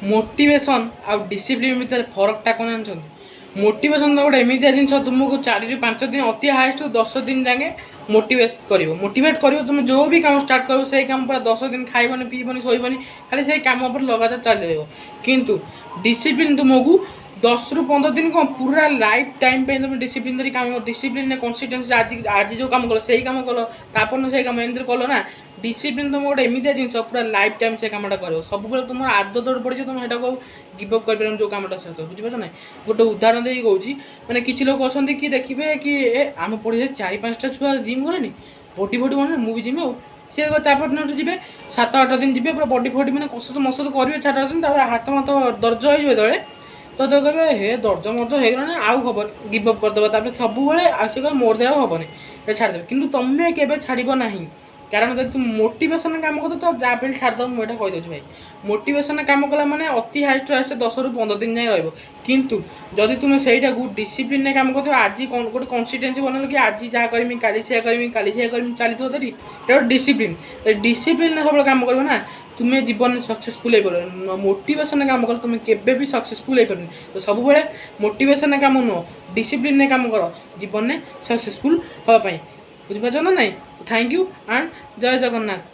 Motivation आउ discipline भितर फरकटा कौन जानते? मोटिवेशन तो गोटे एमती जिन तुमको 4 ରୁ 5 दिन अति हाएस्ट 10 दिन जाके मोटिवेट कर तुम जो भी काम स्टार्ट कर से काम पूरा 10 दिन खाइबनी पीबनी शोबनी खाली से काम पर लगातार चल किंतु डिसिप्लिन तुमको 10 ରୁ 15 दिन कौन पूरा लाइफ टाइम पे तुम डिसिप्लिन धरी काम डिसिप्लिन कन्सिस्टेंसी आज आज जो काम कल से काम कल तापर से काम एमती कल ना डिसिप्लिन तुम गोटे एमती जिन पूरा लाइफ टाइम से कमटा कर सब तुम आदत पड़ी तुम सेटा गिव अप कर जो कमटा से बुझीपार ना गोटे उदाहरण दे कौच मैंने किसी लोग अच्छा कि देखिए कि आम पढ़े 4-5टा छुआ जिम करेनि बॉडी फडी बने मुझे जिम सी तापर जी 7-8 दिन जी पूरा बॉडी फडी मैंने कसत मसत करेंगे 4-8 दिन हाथ मत दर्ज हो तो कहे हे दर्ज मर्ज होगला आउ हम गिव अप करदे सब आसिक मोर देह हेनी छाड़देवे कि तुम्हें केवे छाड़ ना कारण जब तुम मोटिवेशन काम कर तो जहाँ पे छाड़देव मुझे कहीदे भाई मोटिवेशन काम कला मैंने अति हाएस्ट हाएस्ट 10 ରୁ 15 दिन जाए रु जदि तुम सहीटा डिसिप्लिन काम कर आज गोटे कन्सिस्टेंसी बनल कि आज जहाँ करमी काली से करमी चली तो डिसिप्लिन डिसिप्लिन सब काम कर ना तुम्हें जीवन सक्सेसफुल हो मोटिवेशन काम कर तुम्हें केवे भी सक्सेसफुल हो पारे तो सब मोटिवेशन काम नुह डिसिप्लिन काम कर जीवन में सक्सेसफुल हाँपाई बुझीपार ना नहीं थैंक यू एंड जय जगन्नाथ।